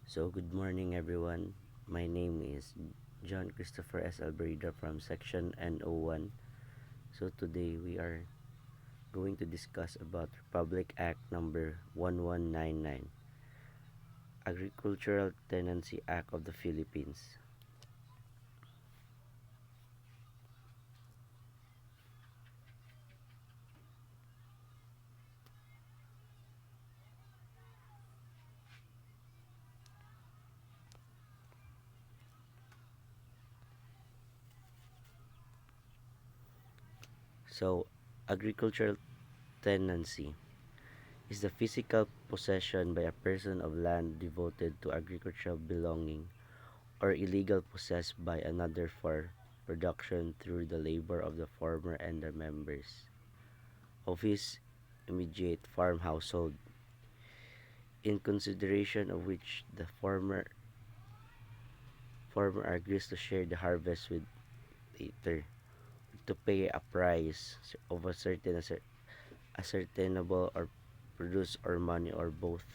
So, good morning, everyone. My name is John Christopher S. Albreda from Section NO1. So, today we are going to discuss about Republic Act number 1199, Agricultural Tenancy Act of the Philippines. So, agricultural tenancy is the physical possession by a person of land devoted to agricultural belonging or illegal possessed by another for production through the labor of the former and the members of his immediate farm household, in consideration of which the farmer agrees to share the harvest with later, to pay a price of a certain ascertainable or produce or money or both.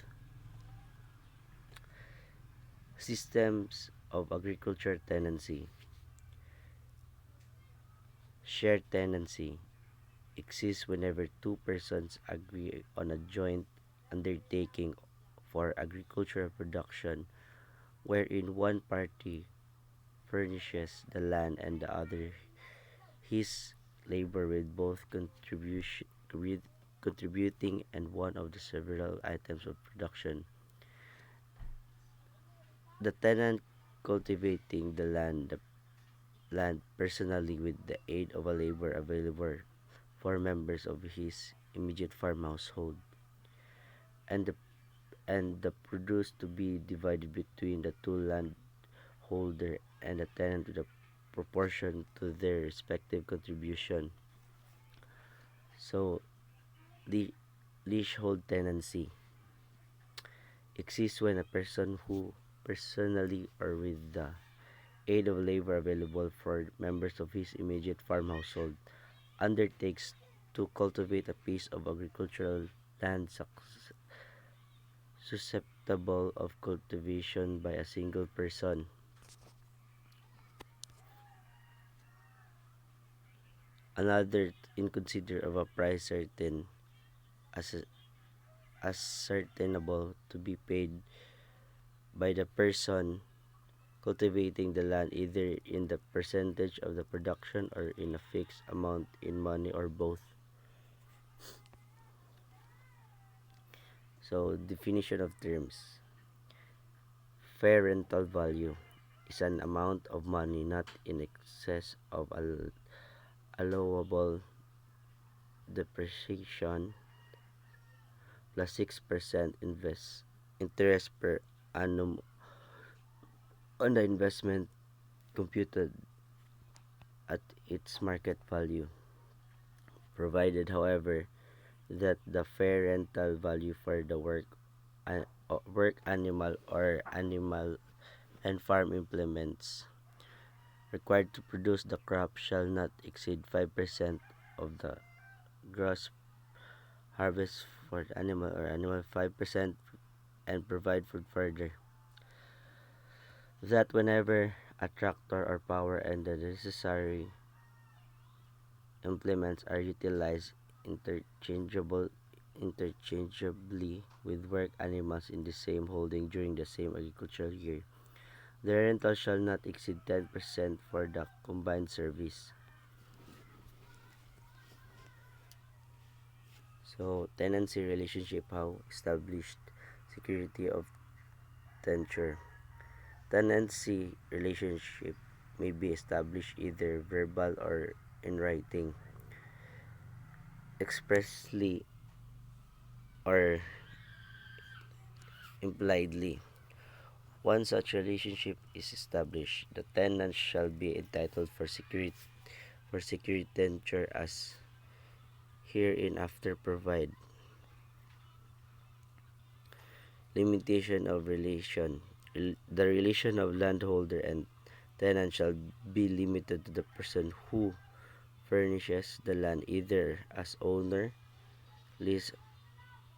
Systems of agriculture tenancy. Shared tenancy exists whenever two persons agree on a joint undertaking for agricultural production wherein one party furnishes the land and the other his labor, with both contributing and one of the several items of production. The tenant cultivating the land personally with the aid of a labor available for members of his immediate farm household, and the produce to be divided between the two landholder and the tenant with a proportion to their respective contribution. So, the leasehold tenancy exists when a person who personally or with the aid of labor available for members of his immediate farm household undertakes to cultivate a piece of agricultural land susceptible of cultivation by a single person. Another, in consider of a price certain as ascertainable to be paid by the person cultivating the land, either in the percentage of the production or in a fixed amount in money or both. So, definition of terms. Fair rental value is an amount of money not in excess of allowable depreciation plus 6% interest per annum on the investment computed at its market value, provided, however, that the fair rental value for the work animal or animal and farm implements required to produce the crop shall not exceed 5% of the gross harvest for the animal or animal 5%, and provide for further that whenever a tractor or power and the necessary implements are utilized interchangeably with work animals in the same holding during the same agricultural year, the rental shall not exceed 10% for the combined service. So, tenancy relationship, how established security of tenure. Tenancy relationship may be established either verbal or in writing, expressly or impliedly. Once such relationship is established, the tenant shall be entitled for security tenure as hereinafter provide. Limitation of relation. The relation of landholder and tenant shall be limited to the person who furnishes the land, either as owner, lease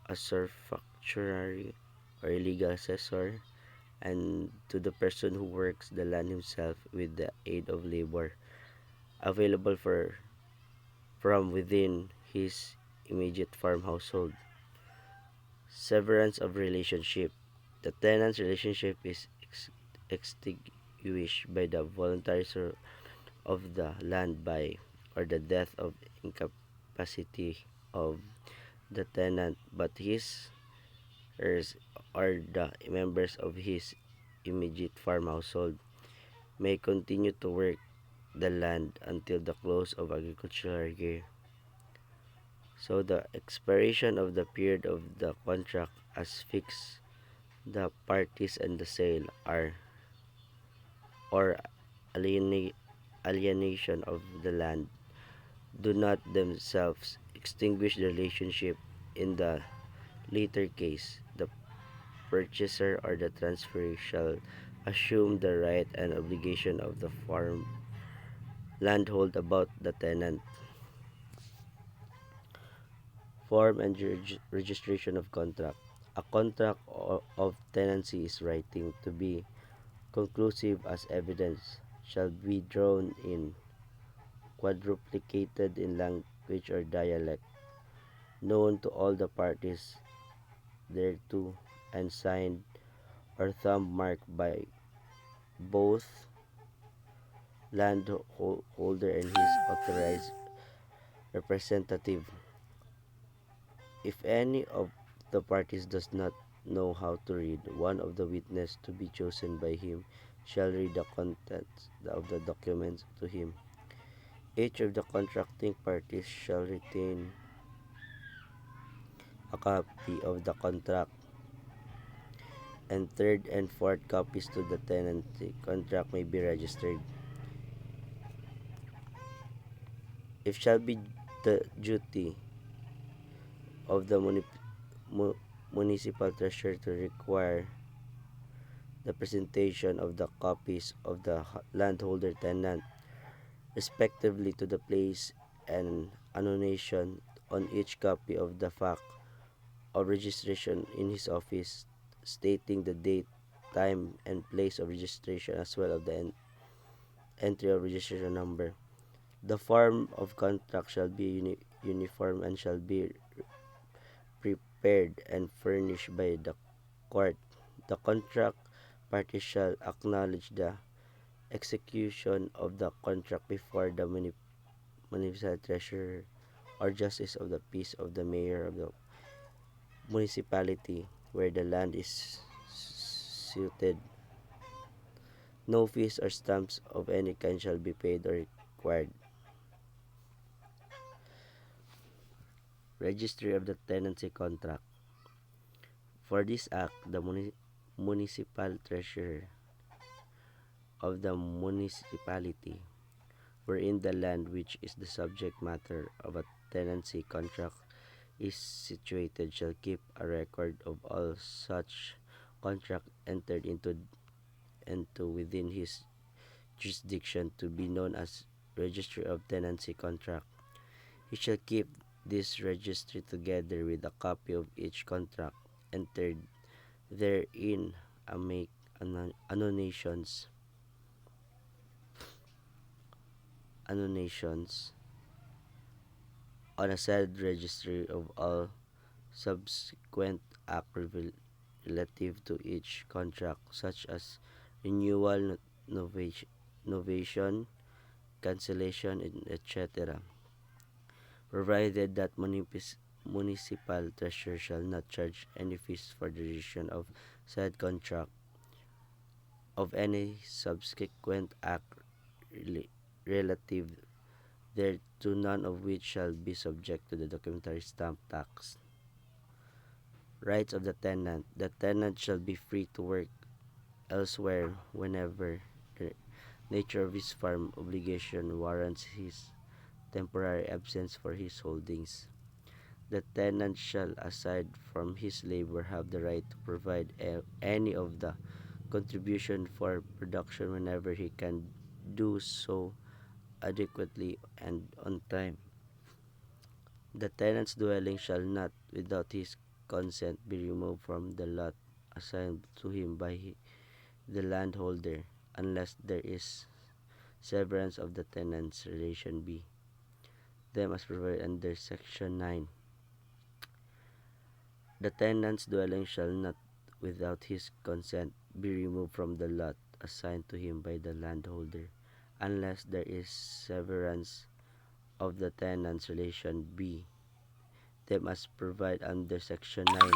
usufructuary, or illegal assessor, and to the person who works the land himself with the aid of labor available from within his immediate farm household. Severance of relationship. The tenant's relationship is extinguished by the voluntary surrender of the land by or the death of incapacity of the tenant, but his heirs or the members of his immediate farm household may continue to work the land until the close of agricultural year. So the expiration of the period of the contract as fixed the parties and the sale are or alienation of the land do not themselves extinguish the relationship. In the later case, the purchaser or the transferee shall assume the right and obligation of the farm landhold about the tenant. Form and registration of contract. A contract of tenancy is writing to be conclusive as evidence shall be drawn in quadruplicated in language or dialect known to all the parties thereto and signed or thumb marked by both landholder and his authorized representative. If any of the parties does not know how to read, one of the witnesses to be chosen by him shall read the contents of the documents to him. Each of the contracting parties shall retain a copy of the contract, and third and fourth copies to the tenancy contract may be registered. It shall be the duty of the municipal treasurer to require the presentation of the copies of the landholder tenant respectively to the place and annotation on each copy of the fact of registration in his office stating the date, time, and place of registration as well as the entry of registration number. The form of contract shall be uniform and shall be prepared and furnished by the court. The contract parties shall acknowledge the execution of the contract before the municipal treasurer or justice of the peace of the mayor of the municipality where the land is suited. No fees or stamps of any kind shall be paid or required. Registry of the tenancy contract. For this act, the municipal treasurer of the municipality wherein the land which is the subject matter of a tenancy contract is situated shall keep a record of all such contract entered into within his jurisdiction to be known as registry of tenancy contract. He shall keep this registry together with a copy of each contract entered therein and make annotations on a said registry of all subsequent acts relative to each contract, such as renewal, novation, cancellation, etc., provided that municipal treasurer shall not charge any fees for the revision of said contract of any subsequent act relative thereto, none of which shall be subject to the documentary stamp tax. Rights of the tenant. The tenant shall be free to work elsewhere whenever the nature of his farm obligation warrants his temporary absence for his holdings. The tenant shall, aside from his labor, have the right to provide any of the contribution for production whenever he can do so adequately and on time. The tenant's dwelling shall not, without his consent, be removed from the lot assigned to him by the landholder unless there is severance of the tenants relation B. Them as provided under section 9. The tenant's dwelling shall not, without his consent, be removed from the lot assigned to him by the landholder, unless there is severance of the tenant's relation B. Them as provided under section 9.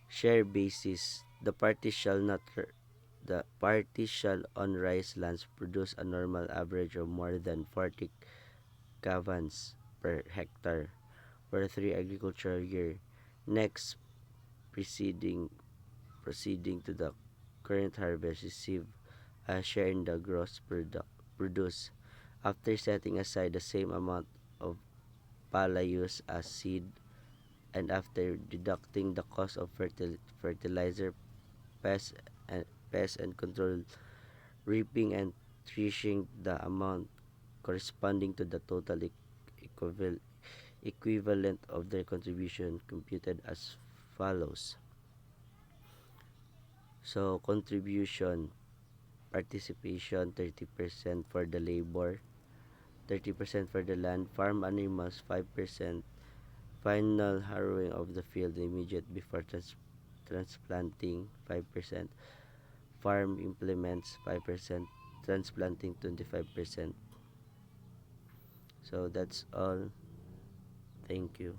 Share basis. The party shall on rice lands produce a normal average of more than 40 kavans per hectare for a 3 agricultural year. Next, preceding proceeding to the current harvest, receive a share in the gross produce after setting aside the same amount of pala used as seed and after deducting the cost of fertilizer, pest and control, reaping and threshing, the amount corresponding to the total equivalent of their contribution computed as follows. So, contribution, participation, 30% for the labor, 30% for the land, farm animals, 5%, final harrowing of the field immediate before transplanting, 5%, farm implements, 5%, transplanting, 25%. So, that's all. Thank you.